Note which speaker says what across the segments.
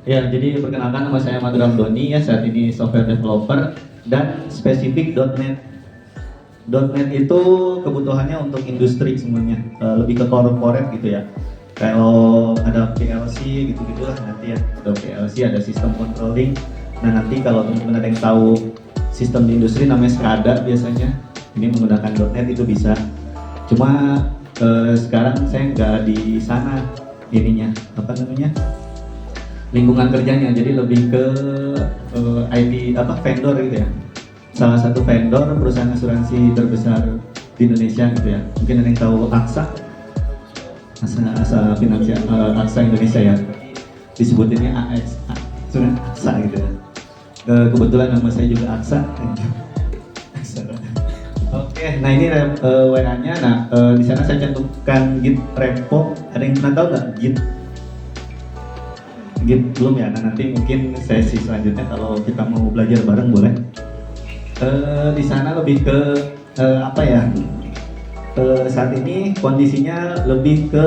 Speaker 1: Ya, jadi perkenalkan nama saya Madura Doni ya, saat ini software developer dan spesifik .NET. .NET itu kebutuhannya untuk industri semuanya, lebih ke corporate gitu ya. Kalau ada PLC gitu-gitu lah nanti ya, ada PLC, ada sistem controlling. Nah nanti kalau teman-teman ada yang tahu sistem di industri namanya SCADA biasanya, ini menggunakan .NET itu bisa. Cuma sekarang saya nggak di sana ininya, apa namanya, lingkungan kerjanya, jadi lebih ke IT apa vendor gitu ya, salah satu vendor perusahaan asuransi terbesar di Indonesia gitu ya. Mungkin ada yang tahu AXA Finansial, AXA Indonesia ya, disebutinnya AXA gitu ya. Kebetulan nama saya juga AXA. Oke, nah ini WA-nya. Nah di sana saya cantumkan Git repo. Ada yang pernah tahu nggak Git? Git belum ya? Nah nanti mungkin sesi selanjutnya kalau kita mau belajar bareng boleh. Di sana lebih ke apa ya? Saat ini kondisinya lebih ke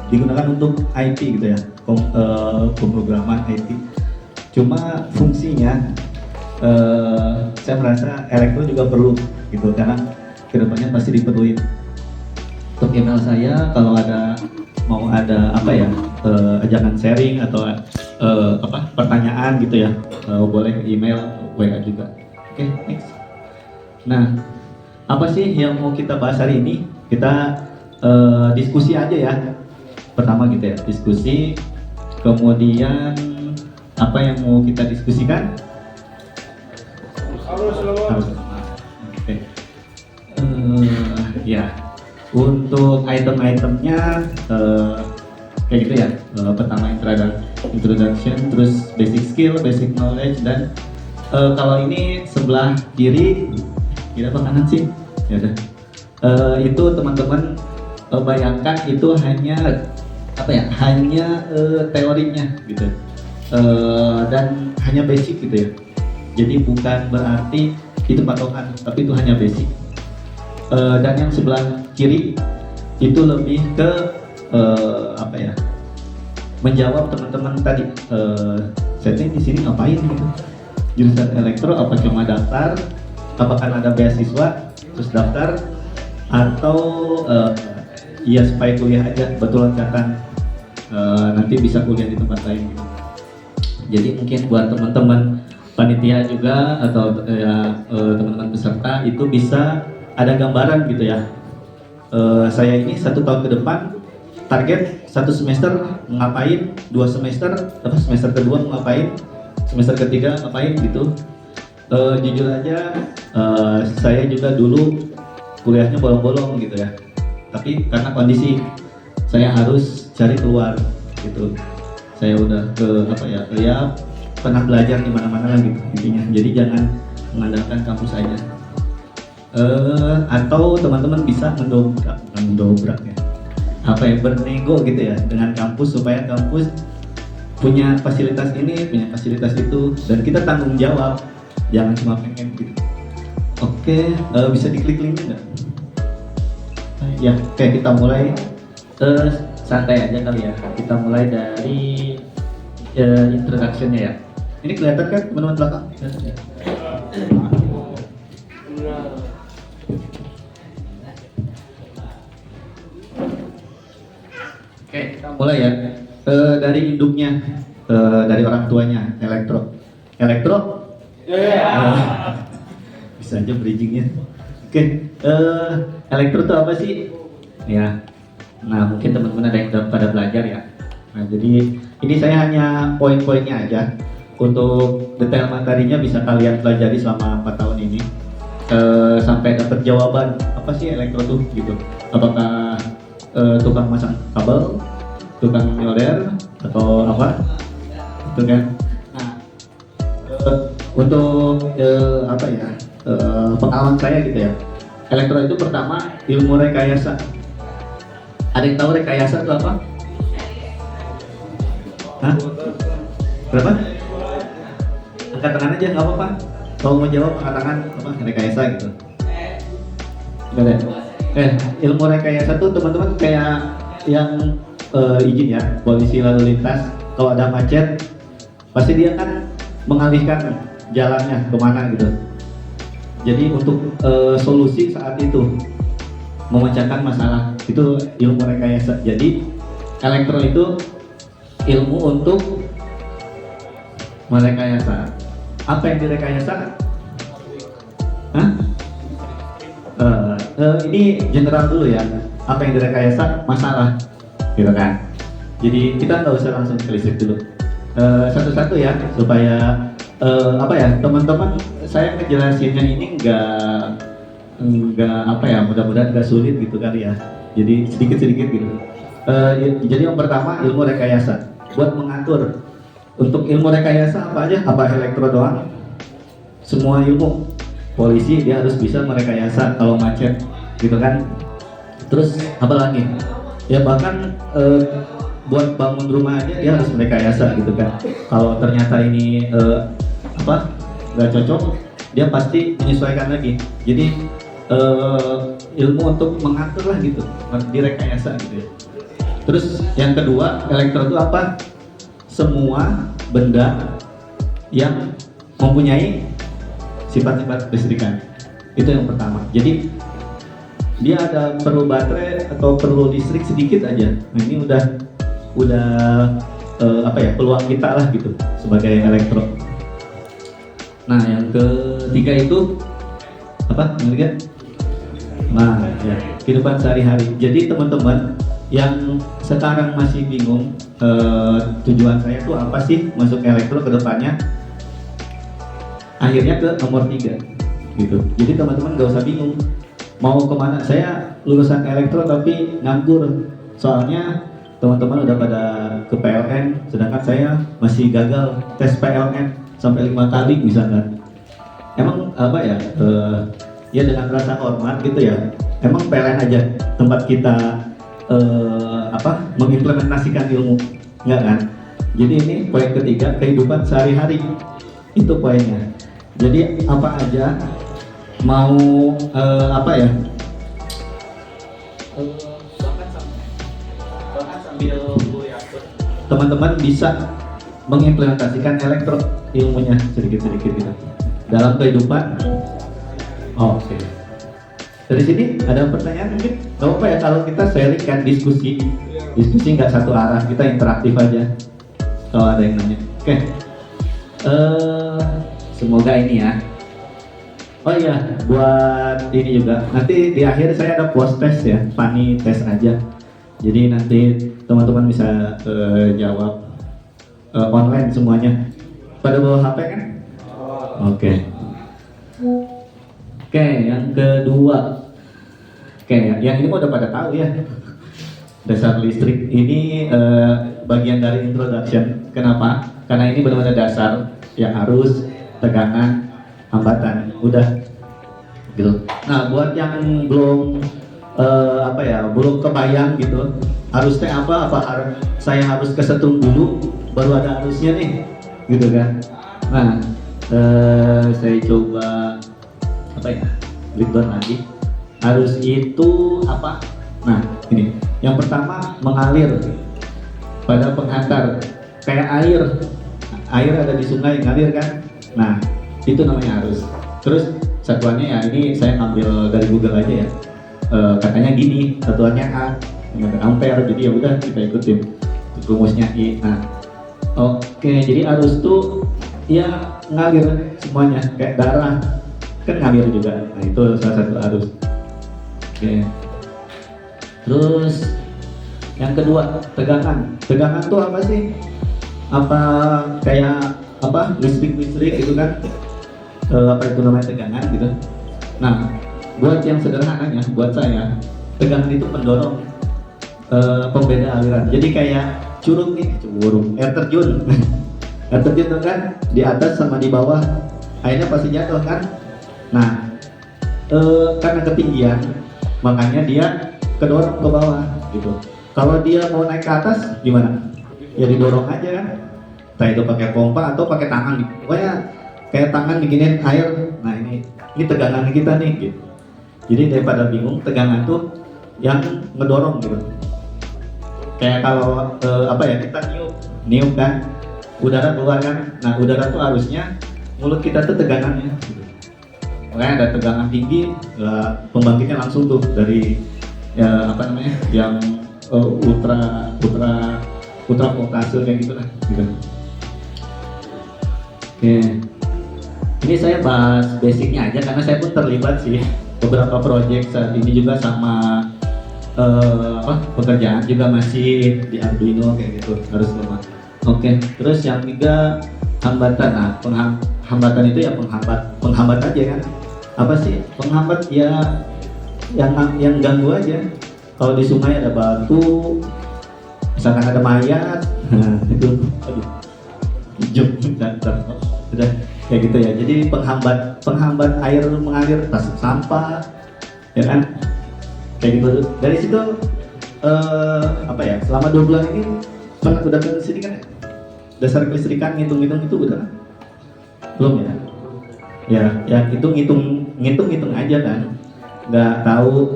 Speaker 1: digunakan untuk IT gitu ya, pemrograman IT. Cuma fungsinya saya merasa elektro juga perlu gitu, karena kedepannya pasti diperluin. Untuk email saya kalau mau ada apa ya, ajakan sharing atau apa pertanyaan gitu ya, boleh email, WA juga. Oke, next. Nah, apa sih yang mau kita bahas hari ini? Kita diskusi aja ya. Pertama gitu ya, diskusi. Kemudian apa yang mau kita diskusikan? Harus. Oke. Ya, untuk item-itemnya kayak gitu ya. Pertama introduction, terus basic skill, basic knowledge, dan kalau ini sebelah kiri, kira apa kanan sih? Ya udah. Itu teman-teman bayangkan itu hanya apa ya? Hanya teorinya gitu. Dan hanya basic gitu ya. Jadi bukan berarti itu patokan, tapi itu hanya basic. Dan yang sebelah kiri itu lebih ke apa ya? Menjawab teman-teman tadi. Saya di sini ngapain gitu? Jurusan elektro apa cuma daftar? Apakah ada beasiswa terus daftar, atau ya supaya kuliah aja, betul katakan nanti bisa kuliah di tempat lain gitu. Jadi mungkin buat teman-teman panitia juga atau teman-teman peserta itu bisa ada gambaran gitu ya. Saya ini 1 tahun ke depan target 1 semester ngapain, 2 semester, semester kedua mau ngapain, semester ketiga ngapain gitu. Jujur aja saya juga dulu kuliahnya bolong-bolong gitu ya, tapi karena kondisi saya harus cari keluar gitu. Saya udah ke apa ya pernah belajar di mana-mana lah gitu intinya. Jadi jangan mengandalkan kampus saja. Atau teman-teman bisa mendobrak ya, apa ya, bernego gitu ya dengan kampus supaya kampus punya fasilitas ini, punya fasilitas itu, dan kita tanggung jawab, jangan cuma pengen gitu. Oke, bisa diklik linknya nggak? Ya, oke, kita mulai santai aja kali ya. Kita mulai dari introduction-nya ya. Ini kelihatan kan teman-teman belakang? Oke, kita mulai ya. Dari induknya, dari orang tuanya, elektro. Bisa aja bridgingnya. Oke, elektro itu apa sih? Ya, nah mungkin teman-teman ada yang udah pada belajar ya. Nah jadi ini saya hanya poin-poinnya aja. Untuk detail materinya bisa kalian pelajari selama 4 tahun ini, sampai dapat jawaban apa sih elektro tuh gitu. Apakah tukang masang kabel, tukang nyolder, atau apa? Itu kan. Nah, untuk apa ya, pengalaman saya gitu ya. Elektro itu pertama ilmu rekayasa. Ada yang tahu rekayasa itu apa? Hah? Berapa? Angkat tangan aja, nggak apa-apa. Kalau mau jawab angkat tangan, apa rekayasa gitu. Gak ada. Ilmu rekayasa tuh teman-teman kayak yang izin ya, polisi lalu lintas. Kalau ada macet, pasti dia kan mengalihkan jalannya kemana gitu. Jadi untuk solusi saat itu memecahkan masalah itu ilmu rekayasa. Jadi elektro itu ilmu untuk merekayasa. Apa yang direkayasa? Hah? Ini general dulu ya. Apa yang direkayasa? Masalah, gitu kan? Jadi kita nggak usah langsung ke listrik dulu. Satu-satu ya, supaya apa ya, teman-teman saya ngejelasinnya ini nggak apa ya, mudah-mudahan nggak sulit gitu kali ya. Jadi sedikit-sedikit gitu. Jadi yang pertama ilmu rekayasa buat mengatur. Untuk ilmu rekayasa apa aja? Apa elektro doang? Semua ilmu. Polisi dia harus bisa merekayasa kalau macet, gitu kan? Terus apa lagi? Ya bahkan buat bangun rumah aja dia harus merekayasa gitu kan. Kalau ternyata ini nggak cocok, dia pasti menyesuaikan lagi. Jadi ilmu untuk mengatur lah gitu, direkayasa gitu ya. Terus yang kedua, elektro itu apa? Semua benda yang mempunyai sifat-sifat listrikan. Itu yang pertama. Jadi dia ada perlu baterai atau perlu listrik sedikit aja. Nah ini udah apa ya, peluang kita lah gitu sebagai elektro. Nah yang ketiga itu apa? Ingat? Nah ya, kehidupan sehari-hari. Jadi teman-teman yang sekarang masih bingung tujuan saya tuh apa sih masuk elektro ke depannya, akhirnya ke nomor 3 gitu. Jadi teman-teman gak usah bingung mau kemana. Saya lulusan elektro tapi nganggur, soalnya teman-teman udah pada ke PLN, sedangkan saya masih gagal tes PLN sampai 5 kali misalkan. Emang apa ya, ya dengan rasa hormat gitu ya, emang PLN aja tempat kita mengimplementasikan ilmu, enggak kan? Jadi ini poin ketiga, kehidupan sehari-hari, itu poinnya. Jadi apa aja mau bahkan sambil teman-teman bisa mengimplementasikan elektro ilmunya sedikit-sedikit gitu dalam kehidupan. Oke. Dari sini ada pertanyaan mungkin? Gak apa-apa ya kalau kita sharing kan, diskusi nggak satu arah, kita interaktif aja kalau ada yang nanya. Oke. Semoga ini ya. Oh iya, buat ini juga. Nanti di akhir saya ada post test ya, funny test aja. Jadi nanti teman-teman bisa jawab online semuanya. Pada bawa HP kan? Oke. Oke, yang kedua. Oke, yang ini udah pada tahu ya. Dasar listrik ini bagian dari introduction. Kenapa? Karena ini benar-benar dasar, ya arus, tegangan, hambatan, udah gitu. Nah, buat yang belum belum kebayang gitu, arusnya apa saya harus kesetrum dulu baru ada arusnya nih, gitu kan. Nah, saya coba breakdown lagi. Arus itu apa? Nah, ini yang pertama mengalir pada penghantar, kayak air ada di sungai ngalir kan. Nah, itu namanya arus. Terus satuannya ya ini saya ambil dari Google aja ya. Katanya gini, satuannya A, ampere. Jadi ya udah kita ikutin rumusnya I. Nah, oke, jadi arus tuh ya ngalir semuanya, kayak darah kan ngalir juga. Nah, itu salah satu arus. Oke. Terus yang kedua, tegangan. Tegangan tuh apa sih? Apa kayak listrik gitu kan? Apa itu namanya tegangan gitu. Nah, buat yang sederhananya, buat saya tegangan itu pendorong, pembeda aliran. Jadi kayak curug, air terjun. Air terjun itu kan di atas sama di bawah, airnya pasti jatuh kan. Nah, karena ketinggian makanya dia kedorong ke bawah gitu. Kalau dia mau naik ke atas gimana? Ya didorong aja kan. Entah itu pakai pompa atau pakai tangan, pokoknya kayak tangan bikinin air. Nah ini tegangan kita nih gitu. Jadi daripada bingung, tegangan tuh yang ngedorong gitu. Kayak kalau kita niup kan, udara keluar kan. Nah udara tuh harusnya mulut kita tuh tegangannya gitu. Makanya ada tegangan tinggi, pembangkitnya langsung tuh dari ya apa namanya yang ultra ultra ultra voltase kayak gitu lah gitu. Oke, ini saya bahas basicnya aja karena saya pun terlibat sih beberapa proyek saat ini juga sama pekerjaan juga masih di Arduino kayak gitu harus lemah. Oke, terus yang ketiga hambatan. Nah, hambatan itu ya penghambat aja kan. Apa sih penghambat ya yang ganggu aja. Kalau di sungai ada batu, misalkan ada mayat, nah itu aduh, jum dan udah kayak gitu ya. Jadi penghambat air mengalir tas sampah, ya kan? Kayak gitu. Dari situ apa ya? Selama 2 bulan ini pernah udah ke sini kan? Dasar kelistrikan ngitung-ngitung itu udah belum ya? Ya ngitung aja kan. Nggak tahu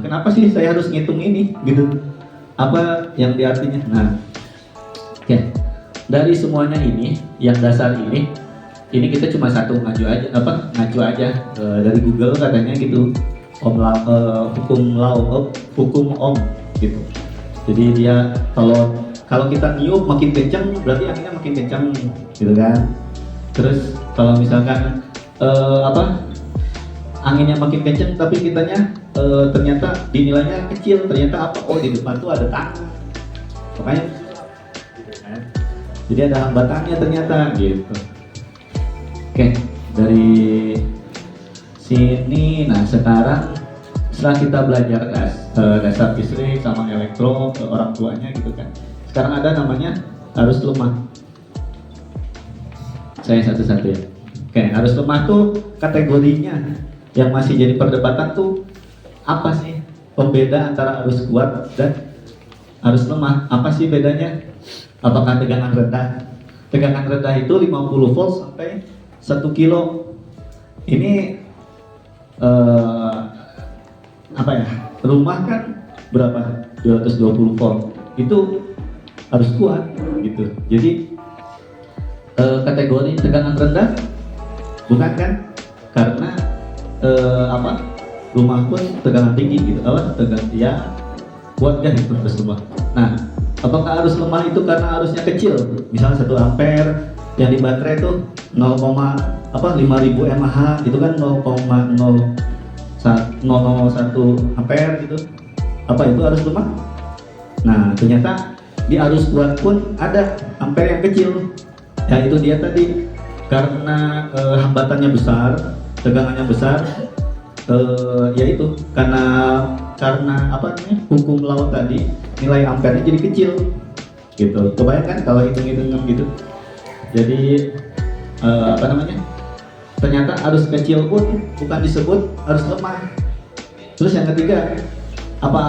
Speaker 1: kenapa sih saya harus ngitung ini gitu, apa yang diartinya. Nah oke, dari semuanya ini yang dasar ini kita cuma satu ngacu aja dari Google katanya gitu, hukum Ohm gitu. Jadi dia kalau kita niup makin kencang berarti anginnya makin kencang gitu kan. Terus kalau misalkan anginnya makin kencang tapi kitanya ternyata dinilainya kecil, ternyata apa? Oh di depan tuh ada tanah, makanya gitu kan. Jadi ada hambatannya ternyata gitu. Oke, dari sini. Nah sekarang setelah kita belajar dasar listrik sama elektro ke orang tuanya gitu kan, sekarang ada namanya arus lemah. Saya satu-satu ya. Oke, arus lemah tuh kategorinya yang masih jadi perdebatan tuh apa sih pembeda antara arus kuat dan arus lemah? Apa sih bedanya? Apakah tegangan rendah? Tegangan rendah itu 50 volt sampai 1 kilo. Ini apa ya? Rumah kan berapa? 220 volt. Itu harus kuat gitu. Jadi kategori tegangan rendah bukan kan? Karena rumah pun tegangan tinggi gitu, tegangan ya kuat kan itu arus lemah. Nah, apakah arus lemah itu karena arusnya kecil, misalnya 1 ampere yang di baterai itu 5000 mAh itu kan 0,001 ampere gitu, apa itu arus lemah? Nah ternyata di arus kuat pun ada ampere yang kecil, ya itu dia tadi karena hambatannya besar, tegangannya besar, yaitu karena apa namanya hukum laut tadi, nilai ampernya jadi kecil gitu. Kebayangkan kalau hitung-hitungan gitu. Jadi apa namanya, ternyata arus kecil pun bukan disebut arus lemah. Terus yang ketiga, apa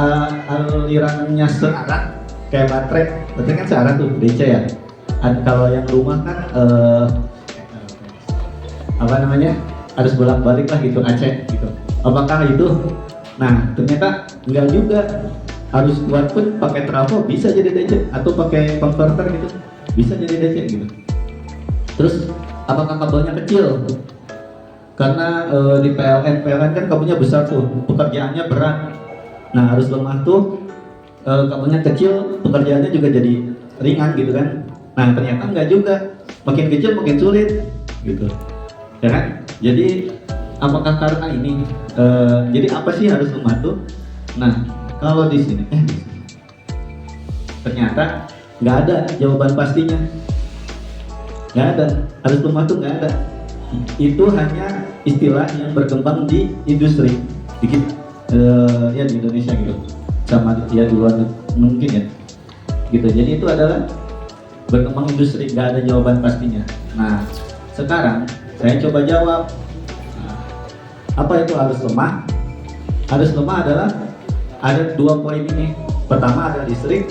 Speaker 1: alirannya searah kayak baterai kan searah tuh DC ya. Kalau yang rumah kan apa namanya harus bolak-balik lah gitu, AC gitu. Apakah itu? Nah ternyata enggak juga. Harus kuat pun pakai trafo bisa jadi DC, atau pakai converter gitu bisa jadi DC gitu. Terus apakah kabelnya kecil? Karena di PLN kan kabelnya besar tuh, pekerjaannya berat. Nah harus lemah tuh kabelnya kecil, pekerjaannya juga jadi ringan gitu kan. Nah ternyata enggak juga, makin kecil makin sulit gitu, ya kan? Jadi apakah karena ini? Jadi apa sih harus lemah tuh? Nah kalau di sini, ternyata nggak ada jawaban pastinya, nggak ada. Harus lemah tuh nggak ada. Itu hanya istilah yang berkembang di industri, dikit ya di Indonesia gitu, sama ya di luar mungkin ya, gitu. Jadi itu adalah berkembang industri, nggak ada jawaban pastinya. Nah sekarang saya coba jawab. Nah, apa itu arus lemah? Arus lemah adalah ada 2 poin ini. Pertama ada listrik,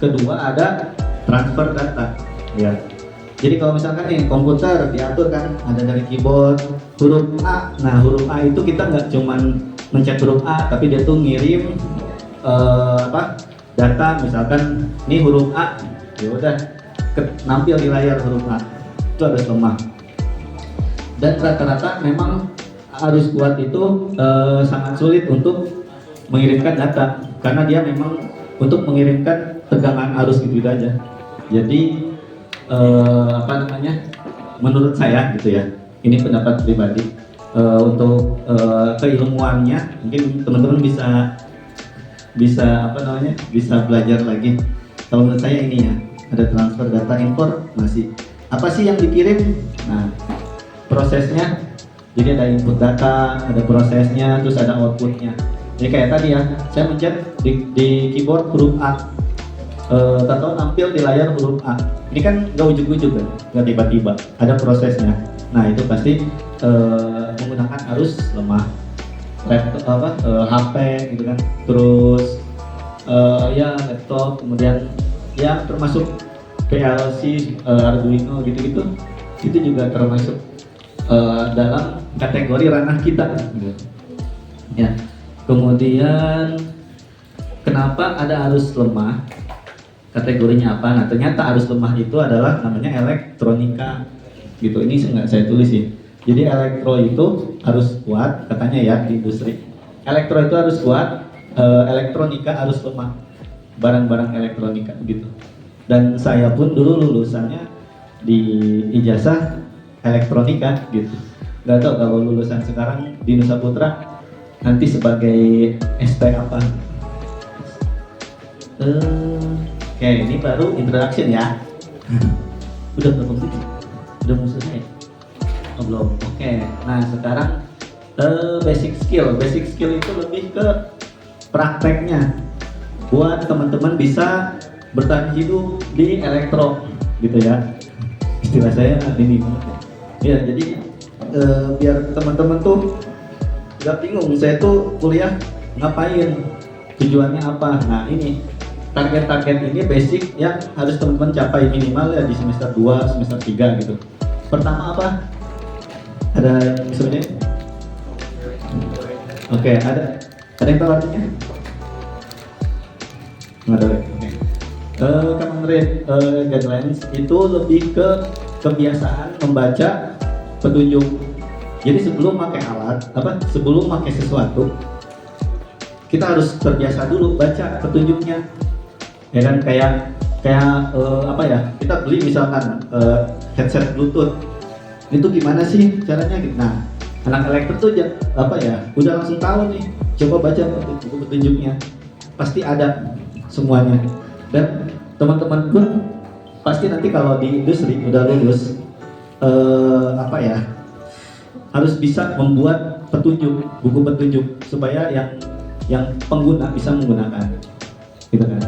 Speaker 1: kedua ada transfer data. Ya. Jadi kalau misalkan nih komputer diatur kan, ada dari keyboard huruf A. Nah huruf A itu kita nggak cuman mencet huruf A, tapi dia tuh ngirim data. Misalkan ini huruf A, ya udah nampil di layar huruf A itu arus lemah. Dan rata-rata memang arus kuat itu sangat sulit untuk mengirimkan data karena dia memang untuk mengirimkan tegangan arus gitu aja. Jadi apa namanya? Menurut saya gitu ya, ini pendapat pribadi. Untuk keilmuannya mungkin teman-teman bisa apa namanya? Bisa belajar lagi. Kalau menurut saya ini ya, ada transfer data informasi. Apa sih yang dikirim? Nah, prosesnya, jadi ada input data, ada prosesnya, terus ada outputnya. Jadi kayak tadi ya, saya mencet di keyboard huruf A, tahu nampil di layar huruf A. Ini kan nggak ujuk-ujuk kan, nggak tiba-tiba, ada prosesnya. Nah itu pasti menggunakan arus lemah, laptop, HP gitu kan, terus ya laptop, kemudian ya termasuk PLC, Arduino gitu-gitu, itu juga termasuk dalam kategori ranah kita gitu. Ya. Kemudian kenapa ada arus lemah? Kategorinya apa? Nah ternyata arus lemah itu adalah namanya elektronika gitu. Ini nggak saya tulis sih. Jadi elektro itu harus kuat katanya ya di industri. Elektro itu harus kuat, elektronika harus lemah. Barang-barang elektronika gitu. Dan saya pun dulu lulusannya di ijazah elektronika gitu. Gak tau kalau lulusan sekarang di Nusa Putra nanti sebagai ST apa? Oke, ini baru introduction ya. Udah berapa menit? Udah mau selesai? Oh, belum. Oke. Nah sekarang basic skill. Basic skill itu lebih ke prakteknya. Buat teman-teman bisa bertahan hidup di elektro gitu ya. Istilah saya ini banget ya. Ya jadi biar teman-teman tuh nggak bingung saya tuh kuliah ngapain, tujuannya apa. Nah ini target-target ini basic yang harus teman-teman capai minimal ya di semester 2, semester 3 gitu. Pertama apa? Ada yang sebenarnya? Oke, ada yang tahu artinya? Nggak ada. Oke. Common Read Guidelines itu lebih ke kebiasaan membaca petunjuk. Jadi sebelum pakai alat, sebelum pakai sesuatu, kita harus terbiasa dulu baca petunjuknya. Ya kan kayak kita beli misalkan headset Bluetooth. Itu gimana sih caranya? Nah, anak elektro tuh udah langsung tahu nih. Coba baca petunjuknya. Pasti ada semuanya. Dan teman-teman pun pasti nanti kalau di industri udah lulus harus bisa membuat petunjuk, buku petunjuk supaya yang pengguna bisa menggunakan gitu kan.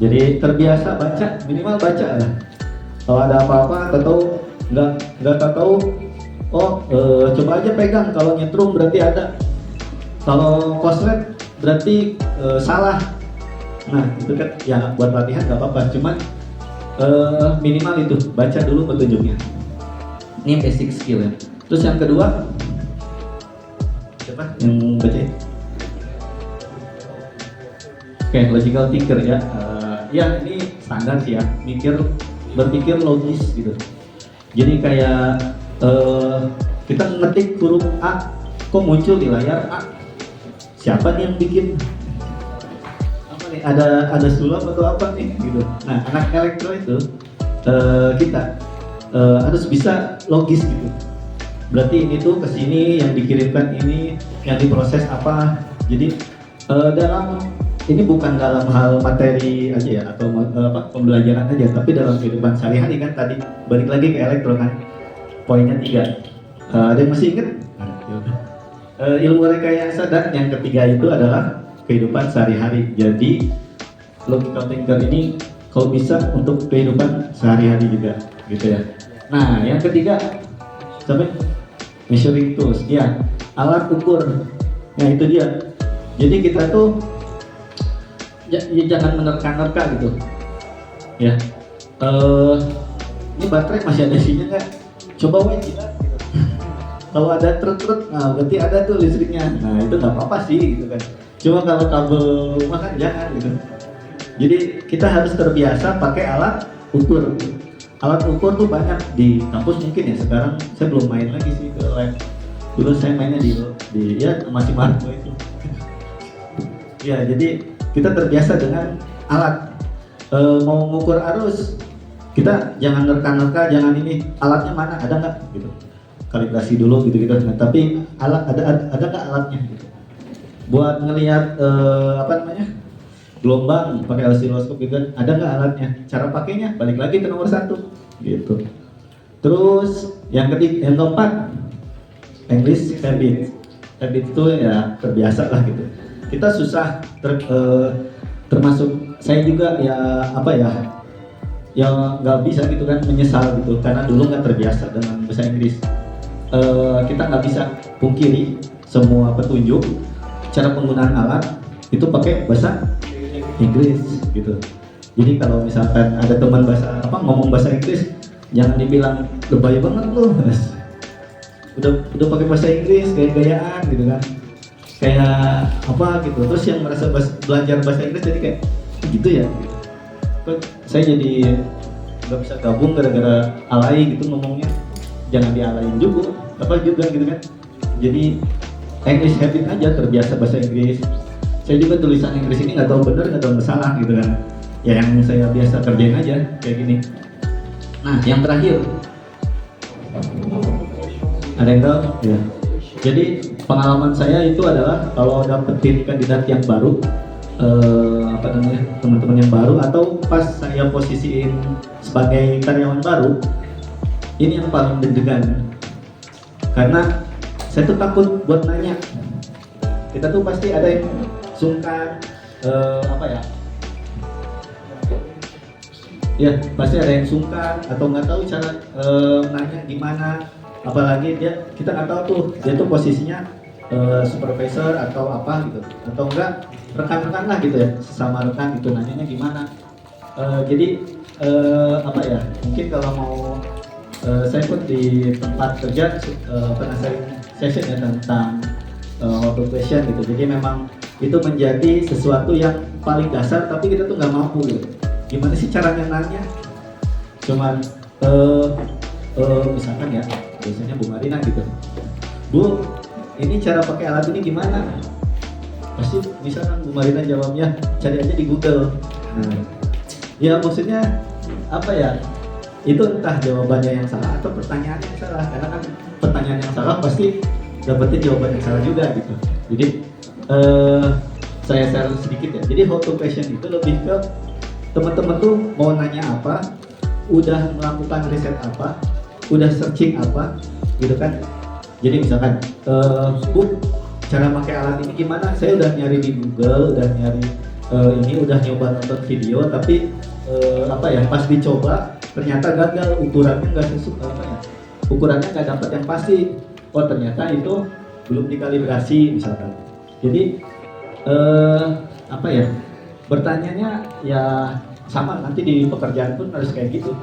Speaker 1: Jadi terbiasa baca, minimal baca lah. Kalau ada apa-apa atau nggak tahu, coba aja pegang, kalau nyetrum berarti ada, kalau koslet berarti salah. Nah itu kan ya buat latihan nggak apa-apa, cuman minimal itu baca dulu petunjuknya. Ini basic skill ya. Terus yang kedua, siapa yang baca? Oke, logical thinker ya. Ya ini standar sih ya, berpikir logis gitu. Jadi kayak kita ngetik huruf A, kok muncul di layar A? Siapa nih yang bikin? Apa nih? Ada sulap atau apa nih? Gitu. Nah, anak elektro itu kita harus bisa logis gitu. Berarti ini tuh kesini, yang dikirimkan ini, yang diproses apa. Jadi ini bukan dalam hal materi aja ya, atau pembelajaran aja, tapi dalam kehidupan sehari-hari kan. Tadi balik lagi ke elektro kan, poinnya 3. Ada yang masih ingat? Ilmu rekayasa, dan yang ketiga itu adalah kehidupan sehari-hari. Jadi logical thinker ini kalau bisa untuk kehidupan sehari-hari juga gitu ya. Nah yang ketiga sampai measuring tools, ya alat ukur. Nah itu dia. Jadi kita tuh jangan menerka-nerka gitu ya. Ini baterai masih ada isinya nggak? Coba wait gitu. Kalau ada truk-truk, nah berarti ada tuh listriknya. Nah itu nggak apa-apa sih gitu kan. Cuma kalau kabel rumah kan jangan gitu. Jadi kita harus terbiasa pakai alat ukur. alat ukur tuh banyak di kampus mungkin ya. Sekarang saya belum main lagi sih ke lab. Dulu saya mainnya di ya masih Marco itu. Ya, jadi kita terbiasa dengan alat. Mau mengukur arus, kita jangan nerka-nerka, jangan ini alatnya mana, ada nggak gitu. Kalibrasi dulu gitu. Nah, tapi alat ada nggak alatnya gitu. Buat ngelihat gelombang pakai osiloskop gitu kan, ada nggak alatnya, cara pakainya balik lagi ke nomor 1 gitu. Terus yang keempat, English habit itu ya terbiasa lah gitu. Kita susah termasuk saya juga ya yang nggak bisa gitu kan, menyesal gitu karena dulu nggak terbiasa dengan bahasa Inggris. Kita nggak bisa pungkiri semua petunjuk cara penggunaan alat itu pakai bahasa Inggris gitu. Jadi kalau misalkan ada teman ngomong bahasa Inggris, jangan dibilang lebay banget loh. udah pakai bahasa Inggris gaya-gayaan gitu kan, kayak apa gitu. Terus yang merasa belajar bahasa Inggris jadi kayak gitu ya gitu. Saya jadi nggak bisa gabung gara-gara alay gitu ngomongnya. Jangan dialain juga gitu kan. Jadi English habit aja, terbiasa bahasa Inggris. Saya juga tulisan Inggris ini nggak tahu benar nggak tahu salah gitu kan. Ya yang saya biasa kerjain aja kayak gini. Nah yang terakhir, ada yang tahu? Ya. Jadi pengalaman saya itu adalah kalau dapetin kandidat yang baru, teman-teman yang baru, atau pas saya posisiin sebagai karyawan baru, ini yang paling deg-degan. Karena saya tuh takut buat nanya. Kita tuh pasti ada yang sungkan, ya pasti ada yang sungkan atau nggak tahu cara nanya gimana. Apalagi kita nggak tahu tuh dia tuh posisinya supervisor atau apa gitu, atau enggak rekan-rekan lah gitu ya, sesama rekan gitu, nanyanya gimana. Jadi mungkin kalau mau saya pun di tempat kerja pernah session ya tentang auto question gitu. Jadi memang itu menjadi sesuatu yang paling dasar, tapi kita tuh nggak mampu gitu. Gimana sih caranya nanya? Cuman misalkan ya, biasanya Bu Marina gitu, Bu, ini cara pakai alat ini gimana? Pasti misalkan Bu Marina jawabnya, cari aja di Google. Ya maksudnya apa ya? Itu entah jawabannya yang salah atau pertanyaannya yang salah. Karena kan pertanyaan yang salah pasti dapetin jawaban yang salah juga gitu. Jadi saya share sedikit ya. Jadi how to question itu lebih ke teman-teman tuh mau nanya apa, udah melakukan riset apa, udah searching apa, gitu kan. Jadi misalkan, Bu, cara pakai alat ini gimana? Saya udah nyari di Google, udah nyari udah nyoba nonton video, tapi pas dicoba ternyata gagal, ukurannya nggak sesuai, ukurannya nggak dapat yang pasti. Oh ternyata itu belum dikalibrasi misalkan. Jadi bertanyanya ya sama, nanti di pekerjaan pun harus kayak gitu,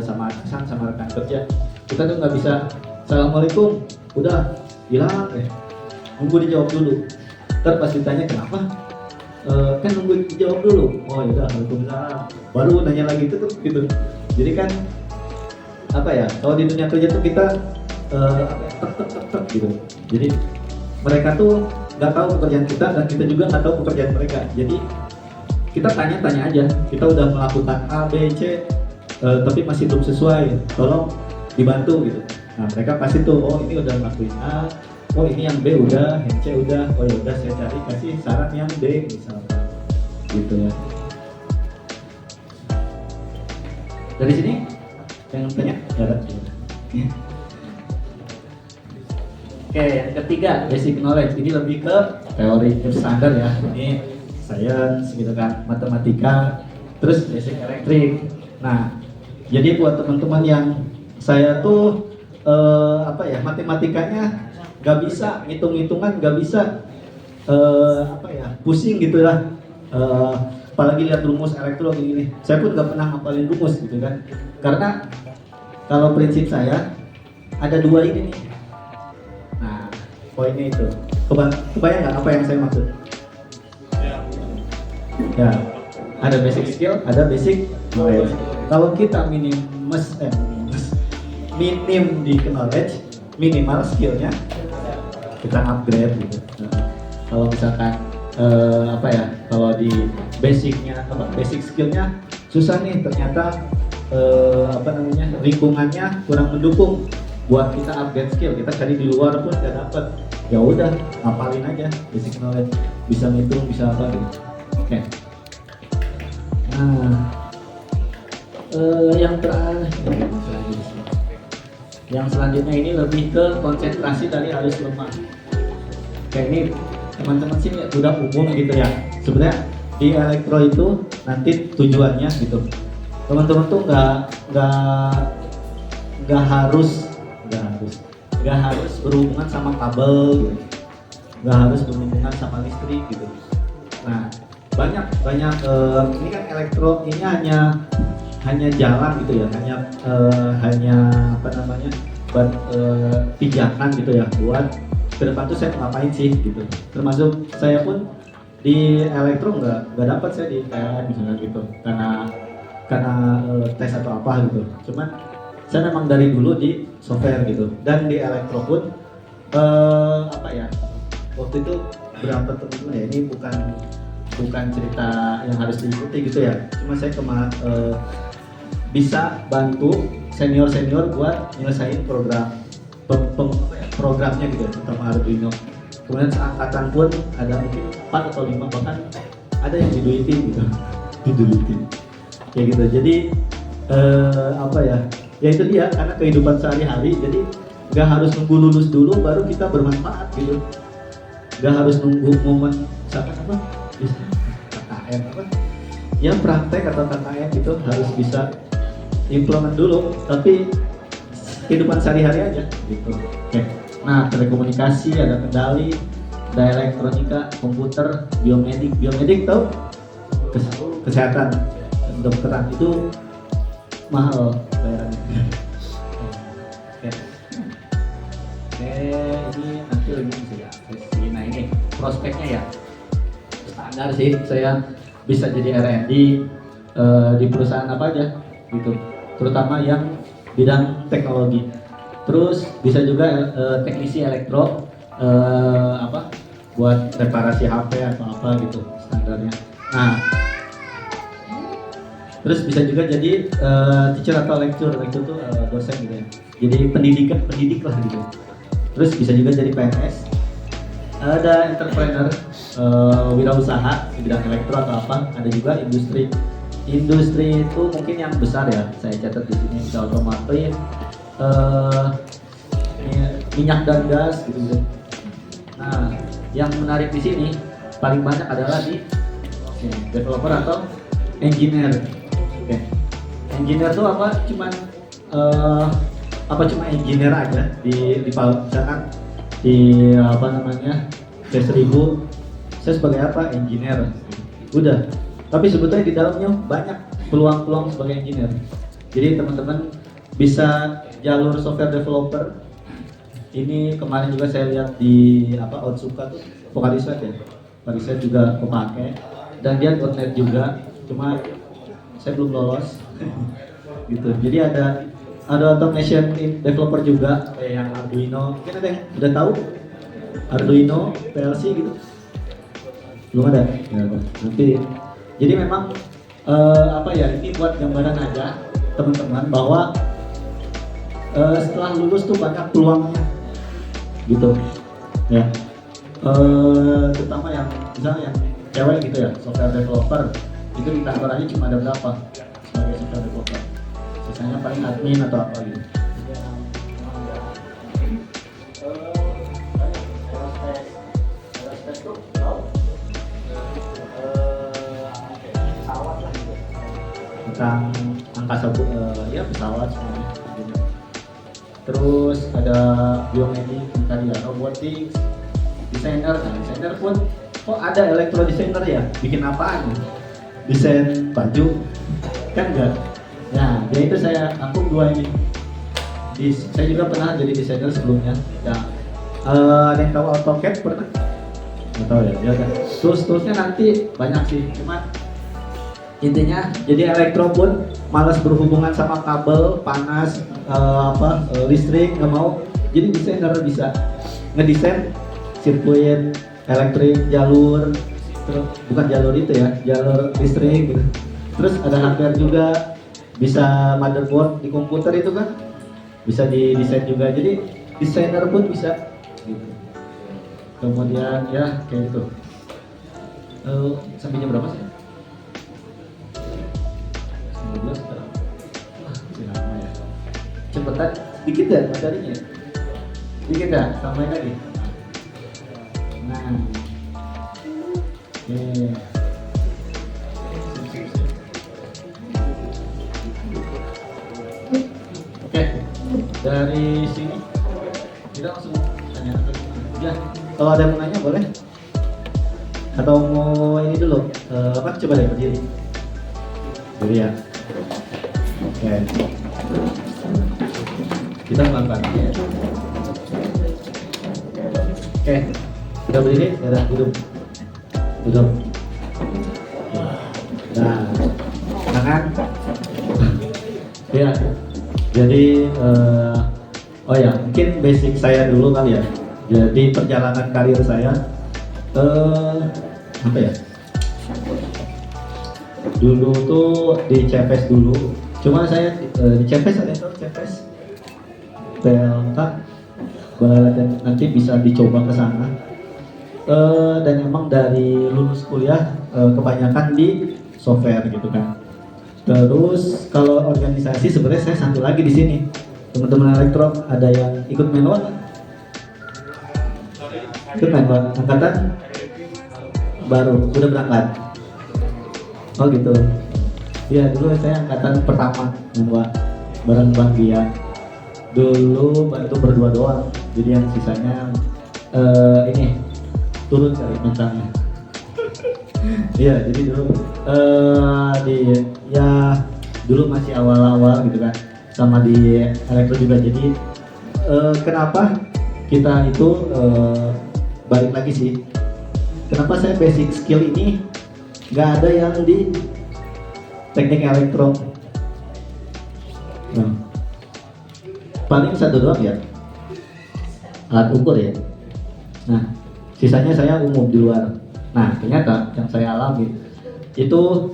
Speaker 1: sama atasan, sama rekan kerja. Kita tuh nggak bisa Assalamualaikum, udah hilang nunggu dijawab dulu. Ntar pas ditanya kenapa, kan nunggu dijawab dulu. Oh yaudah, Waalaikumsalam, baru nanya lagi itu tuh gitu. Jadi kan kalau di dunia kerja tuh kita tek gitu. Jadi mereka tuh nggak tahu pekerjaan kita dan kita juga nggak tahu pekerjaan mereka. Jadi kita tanya-tanya aja, kita udah melakukan A, B, C, tapi masih belum sesuai, tolong dibantu gitu. Nah mereka pasti tuh, oh ini udah ngelakuin A, oh ini yang B udah, yang C udah, oh yaudah saya cari kasih saran yang D misalkan, gitu ya. Dari sini yang tanya, ada. Oke, yang ketiga basic knowledge, ini lebih ke teori standar ya. Ini sains gitu kan, matematika, terus basic elektrik. Nah, jadi buat teman-teman yang saya tuh matematikanya nggak bisa, hitung-hitungan nggak bisa, pusing gitu lah. Apalagi lihat rumus elektro begini, saya pun nggak pernah ngapalin rumus gitu kan. Karena kalau prinsip saya ada dua ini nih. Nah, poinnya itu. Kebayang nggak apa yang saya maksud? Ya, ada basic skill, ada basic knowledge.
Speaker 2: Kalau kita minim di knowledge, minimal skillnya kita upgrade gitu. Nah, kalau misalkan apa ya, kalau di basic skillnya susah nih, ternyata lingkungannya kurang mendukung buat kita upgrade skill, kita cari di luar pun gak dapet, ya udah hafalin aja basic knowledge, bisa ngitung, bisa apa gitu. Oke. Nah, yang selanjutnya ini lebih ke konsentrasi dari arus lemah. Kayak ini teman-teman sih udah umum gitu ya. Sebenarnya di elektro itu nanti tujuannya gitu. Teman-teman tuh nggak harus berhubungan sama kabel gitu. Nggak harus berhubungan sama listrik gitu. Nah, banyak ini kan elektro ini hanya jalan gitu ya, hanya buat pijakan gitu ya, buat ke depan tuh saya ngapain sih gitu. Termasuk saya pun di elektro nggak dapat saya di PLN misalnya gitu, karena tes atau apa gitu. Cuman saya memang dari dulu di software gitu, dan di elektro pun waktu itu berapa teman ya, ini bukan cerita yang harus diikuti gitu ya, cuma saya bisa bantu senior buat nyelesain programnya gitu ya, terutama Arduino. Kemudian seangkatan pun ada mungkin 4 atau 5, bahkan ada yang diduitin gitu kayak gitu. Jadi ya itu dia, karena kehidupan sehari-hari, jadi nggak harus nunggu lulus dulu baru kita bermanfaat gitu, nggak harus nunggu momen misalkan KKN ya, praktek atau KKN itu harus bisa implement dulu, tapi kehidupan sehari-hari aja gitu. Oke. Nah, telekomunikasi, ada kendali, ada elektronika, komputer, biomedik tahu? Kesehatan, dokteran itu mahal bayarannya. Oke, ini nanti lagi bisa ya. Nah, ini prospeknya ya standar sih, saya bisa jadi R&D di perusahaan apa aja gitu, terutama yang bidang teknologi. Terus bisa juga teknisi elektro, buat reparasi HP atau apa gitu standarnya. Nah, terus bisa juga jadi teacher atau lecturer tuh dosen gitu ya. Jadi pendidik lah gitu. Terus bisa juga jadi PNS. Ada entrepreneur, wirausaha di bidang elektro atau apa. Ada juga industri itu mungkin yang besar ya, saya catat di sini, bisa otomotif, minyak dan gas gitu. Nah, yang menarik di sini paling banyak adalah di developer atau engineer. Oke. Engineer itu apa? Cuma engineer aja di misalkan di C1000 saya sebagai apa? Engineer. Udah. Tapi sebetulnya di dalamnya banyak peluang sebagai engineer. Jadi teman-teman bisa jalur software developer. Ini kemarin juga saya lihat di Otsuka tuh, Vocaliswed ya. Vocaliswed juga kepake. Dan dia .NET juga, cuma saya belum lolos. Gitu. Jadi ada automation developer juga kayak yang Arduino. Mungkin ada yang udah tahu Arduino PLC gitu? Belum ada. Ya, nanti. Jadi memang ini buat gambaran aja teman-teman bahwa setelah lulus tuh banyak peluangnya gitu ya. Terutama yang misalnya yang cewek gitu ya, software developer itu di kantor aja cuma ada berapa sebagai software developer, sisanya paling admin atau apa gitu. Tentang angkasa ya, pesawat semuanya. Terus ada biomedik tadi ya, robotics, desainer. Nah, desainer pun kok ada elektro desainer ya, bikin apaan? Desain baju kan enggak? Nah, dia itu saya angkut dua ini. Saya juga pernah jadi desainer sebelumnya. Nah, ada yang tahu AutoCAD pernah? Nggak tahu ya, ya kan. Tools-toolsnya nanti banyak sih, cuma Intinya jadi elektro pun malas berhubungan sama kabel panas, listrik nggak mau, jadi desainer bisa ngedesain sirkuit elektrik, jalur, terus bukan jalur itu ya, jalur listrik gitu. Terus ada hardware juga, bisa motherboard di komputer itu kan bisa didesain juga, jadi desainer pun bisa gitu. Kemudian ya kayak gitu. Sampai jam berapa sih? 12 sekarang. Wah, masih lama ya. Cepetan, dikit ya materinya. Dikit ya, tambahin lagi. Nah, oke. Oke, dari sini kita langsung tanya. Ya, kalau ada yang mau nanya boleh. Atau mau ini dulu, coba deh berdiri. Berdiri ya. Oke. Kita pelan-pelan ya. Oke, udah berdiri, udah duduk. Duduk. Nah, tangan. Ya, jadi oh ya, mungkin basic saya dulu kali ya. Jadi perjalanan karir saya, apa ya? Dulu tuh di CPS dulu. Cuma saya di CPS, ada yang tahu CPS? PLK, boleh nanti bisa dicoba ke sana. Dan emang dari lulus kuliah kebanyakan di software gitu kan. Terus kalau organisasi sebenarnya saya satu lagi di sini. Teman-teman elektro ada yang ikut manual? Ikut manual angkatan baru, udah berangkat. Oh gitu. Ya dulu saya angkatan pertama manual bareng Bang Dia. Dulu bantu berdua doang. Jadi yang sisanya ini turun kali mentalnya. Iya, jadi dulu dulu masih awal-awal gitu kan, sama di elektro juga. Jadi kenapa kita itu balik lagi sih? Kenapa saya basic skill ini nggak ada yang di teknik elektro? Nah, paling satu doang ya, alat ukur ya. Nah, sisanya saya umum di luar. Nah, ternyata yang saya alami itu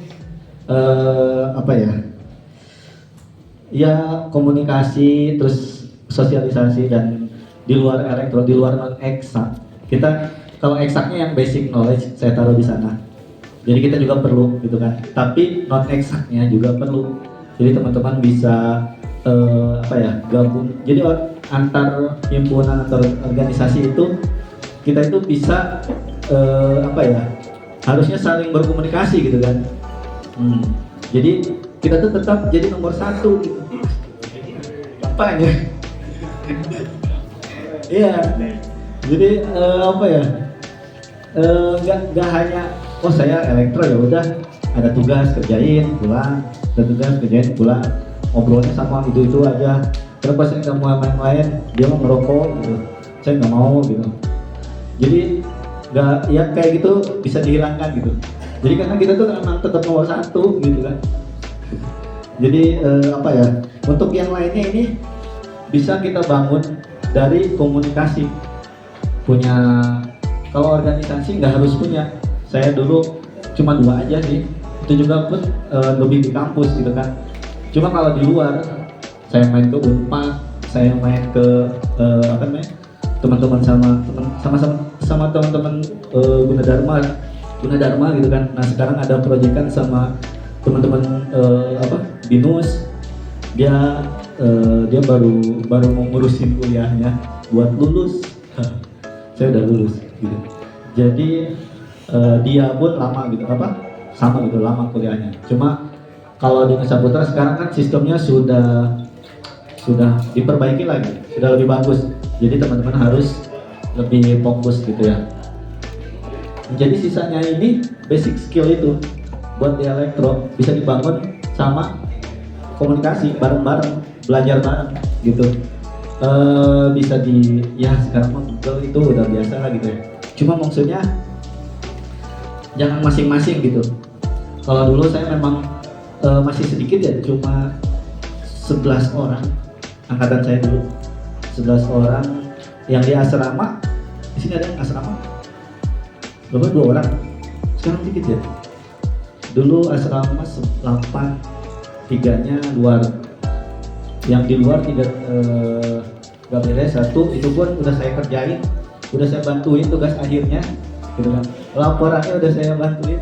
Speaker 2: apa ya? Ya komunikasi, terus sosialisasi, dan di luar elektro, di luar non eksak. Kita kalau eksaknya yang basic knowledge saya taruh di sana. Jadi kita juga perlu gitu kan. Tapi non eksaknya juga perlu. Jadi teman-teman bisa gabung. Jadi antar himpunan, antar organisasi itu kita itu bisa harusnya saling berkomunikasi gitu kan. Jadi kita tuh tetap jadi nomor satu gitu. Apa ya? Iya. Jadi nggak hanya saya elektro ya udah ada tugas kerjain pulang, ada tugas kerjain pulang, ngobrolnya sama itu aja. Terus pas saya nggak mau main-main, dia mau ngerokok gitu, saya nggak mau gitu. Jadi nggak, ya kayak gitu bisa dihilangkan gitu. Jadi karena kita tuh memang tetap nomor satu gitu kan. Jadi untuk yang lainnya ini bisa kita bangun dari komunikasi. Punya, kalau organisasi nggak harus punya. Saya dulu cuma 2 aja sih. Itu juga pun lebih di kampus gitu kan. Cuma kalau di luar, saya main ke Unpad, saya main ke teman-teman sama teman-teman Gunadarma gitu kan. Nah sekarang ada proyekan sama teman-teman BINUS. Dia baru mau ngurusin kuliahnya buat lulus. Saya udah lulus gitu. Jadi dia pun lama gitu sama gitu lama kuliahnya. Cuma kalau di Nusa Putra sekarang kan sistemnya sudah diperbaiki lagi, sudah lebih bagus. Jadi teman-teman harus lebih fokus gitu ya. Jadi sisanya ini basic skill itu buat di elektro bisa dibangun sama komunikasi bareng-bareng, belajar bareng gitu. Bisa sekarang mah Google itu udah biasa lah gitu ya. Cuma maksudnya jangan masing-masing gitu. Kalau dulu saya memang masih sedikit ya, cuma 11 orang angkatan saya dulu, 11 orang yang di asrama. Di sini ada yang asrama berapa, 2 orang, sekarang dikit ya. Dulu asrama 8, 3-nya luar, yang di luar 3 gak beres, 1 itu pun udah saya kerjain, udah saya bantuin tugas akhirnya gitu kan, laporannya udah saya bantuin,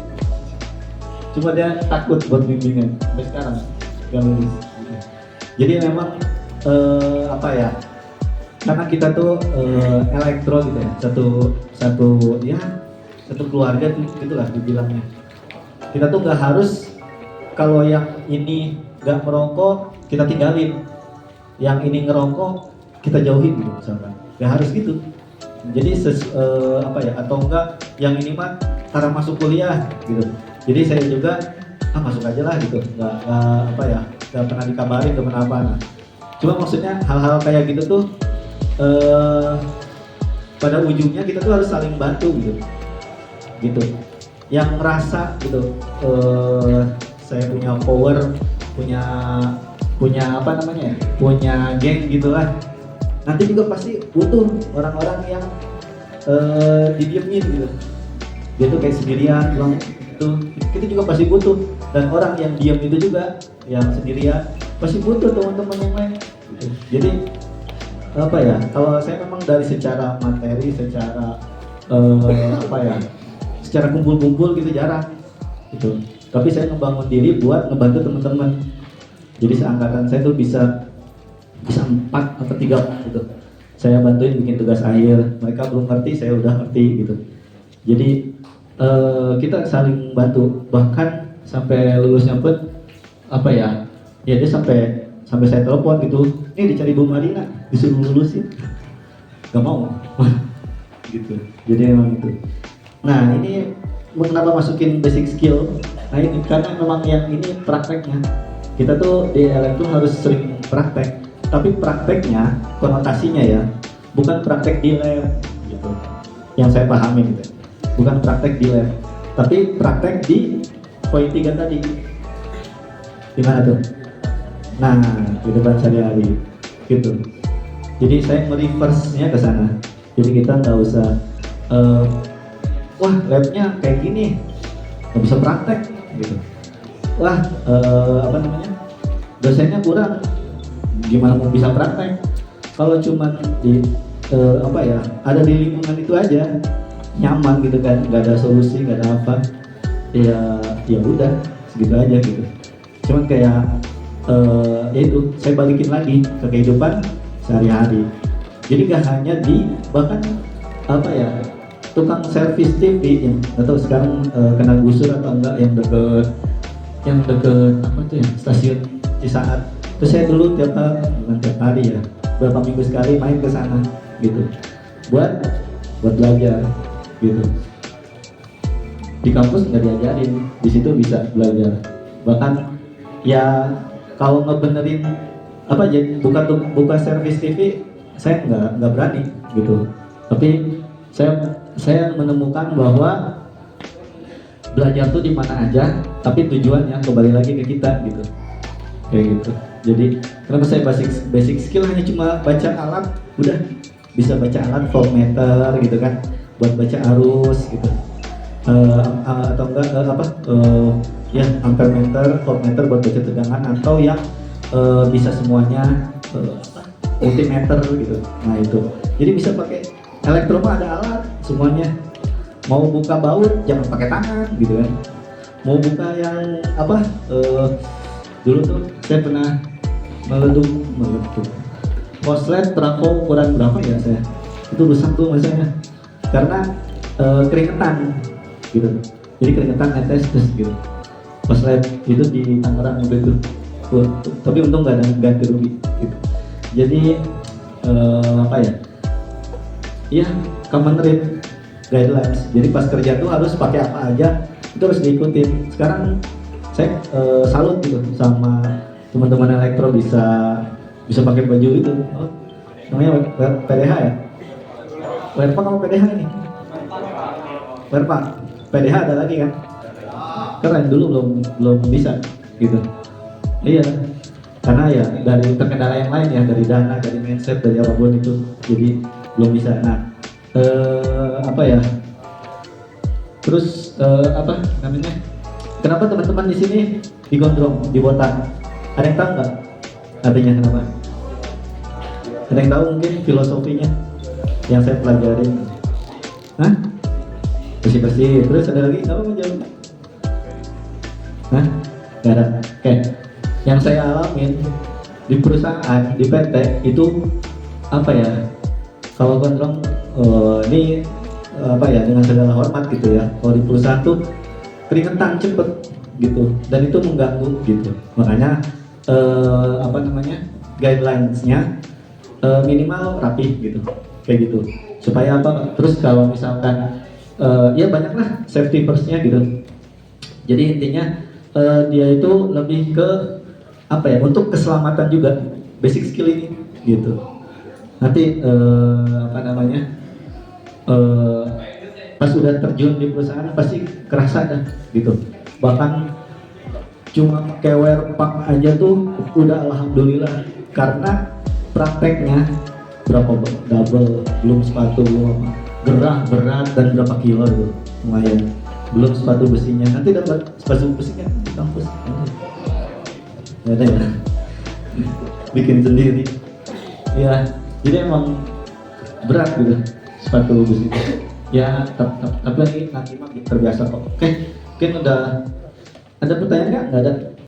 Speaker 2: cuma dia takut buat bimbingan sampai sekarang gak lulus. Jadi memang apa ya, karena kita tuh elektro gitu ya, satu keluarga tuh gitulah dibilangnya. Kita tuh nggak harus, kalau yang ini nggak merokok kita tinggalin, yang ini ngerokok kita jauhin gitu misalkan, nggak harus gitu. Jadi apa ya, atau enggak yang ini mah karena masuk kuliah gitu, jadi saya juga masuk aja lah gitu, nggak apa ya, nggak pernah dikabarin nggak pernah apa. Nah, cuma maksudnya hal-hal kayak gitu tuh pada ujungnya kita tuh harus saling bantu gitu, yang ngerasa gitu saya punya power, punya apa namanya ya, punya geng gitulah, nanti juga pasti butuh orang-orang yang didiemin gitu. Dia tuh kayak sendirian bilang itu, kita juga pasti butuh. Dan orang yang diam itu juga, yang sendirian, pasti butuh teman-teman yang lain gitu. Jadi apa ya, kalau saya memang dari secara materi, secara apa ya, secara kumpul-kumpul gitu jarang gitu. Tapi saya ngebangun diri buat ngebantu teman-teman. Jadi seangkatan saya tuh bisa 4 atau 3 gitu. Saya bantuin bikin tugas akhir. Mereka belum ngerti, saya udah ngerti gitu. Jadi kita saling bantu. Bahkan sampai lulusnya pun apa ya? Ya dia sampai saya telepon gitu. Ini dicari Bu Marina, disuruh lulusin. Gak mau. Gitu. Jadi memang itu. Nah, ini kenapa masukin basic skill? Nah, ini karena memang yang ini prakteknya. Kita tuh di elektro harus sering praktek. Tapi prakteknya, konotasinya ya, bukan praktek di lab gitu. Yang saya pahami gitu. Bukan praktek di lab, tapi praktek di poin 3 tadi. Gimana tuh? Nah, di depan sehari-hari gitu. Jadi saya mereverse-nya ke sana. Jadi kita nggak usah wah labnya kayak gini, nggak bisa praktek gitu. Wah apa namanya, dosennya kurang, gimana mau bisa praktek? Kalau cuma di apa ya, ada di lingkungan itu aja nyaman gitu kan, nggak ada solusi, nggak ada apa, ya udah segitu aja gitu. Cuman kayak ya itu saya balikin lagi ke kehidupan sehari-hari. Jadi nggak hanya di, bahkan apa ya, tukang servis TV yang atau sekarang kena gusur atau enggak, yang deket apa tuh ya, stasiun Cisaat. Terus saya dulu bukan tiap hari ya, beberapa minggu sekali main ke sana gitu, buat belajar gitu. Di kampus nggak diajarin, di situ bisa belajar. Bahkan ya kalau ngebenerin apa aja, buka servis TV saya nggak berani gitu. Tapi saya menemukan bahwa belajar tuh di mana aja, tapi tujuannya kembali lagi ke kita gitu, kayak gitu. Jadi kenapa saya basic skill hanya cuma baca alat, udah bisa baca alat voltmeter gitu kan, buat baca arus gitu, atau enggak ya ampermeter, voltmeter buat baca tegangan, atau yang bisa semuanya multimeter gitu. Nah itu, jadi bisa pakai elektro, ada alat semuanya. Mau buka baut jangan pakai tangan gitu kan. Mau buka yang apa, dulu tuh saya pernah meledup konslet trafo ukuran berapa ya, saya itu rusak tuh masanya karena keringetan gitu. Jadi keringetan netes terus gitu. Konslet itu di Tangerang waktu itu. Tapi untung nggak ada ganti rugi gitu. Jadi apa ya, iya common rate guidelines. Jadi pas kerja tuh harus pakai apa aja, itu harus diikutin. Sekarang saya salut gitu sama teman-teman elektro bisa pakai baju itu. Oh, namanya PDH ya? Werpak sama PDH ini? Werpak, PDH ada lagi kan? keren dulu belum bisa gitu. Iya, karena ya dari terkendala yang lain ya, dari dana, dari mindset, dari apapun itu, jadi belum bisa. Nah, apa ya? Terus apa namanya? Kenapa teman-teman di sini digondrong, dibotak? Ada yang tahu nggak? Artinya kenapa? Ada yang tahu mungkin filosofinya yang saya pelajarin? Hah? Bersih-bersih. Terus ada lagi? Apa mau jawab? Hah? Gak ada. Oke. Yang saya alamin di perusahaan, di PT itu apa ya? Kalau gondrong ini apa ya, dengan segala hormat gitu ya. Kalau di perusahaan tuh keringetan cepet gitu, dan itu mengganggu gitu. Makanya apa namanya, guidelines-nya minimal rapi gitu, kayak gitu. Supaya apa? Terus kalau misalkan ya banyaklah safety first-nya gitu. Jadi intinya dia itu lebih ke apa ya, untuk keselamatan juga, basic skill ini gitu. Nanti apa namanya, pas udah terjun di perusahaan pasti kerasa dah gitu. Bahkan cuma pakai wear pack aja tuh udah alhamdulillah, karena prakteknya berapa double, belum sepatu, belum apa, gerah berat dan berapa kilo itu lumayan, belum sepatu besinya. Nanti dapat sepatu besinya di kampus ya ada ya, bikin sendiri ya. Jadi emang berat gitu sepatu besi ya, tapi nanti mah terbiasa kok. Oke, mungkin udah ada pertanyaan nggak? Nggak ada.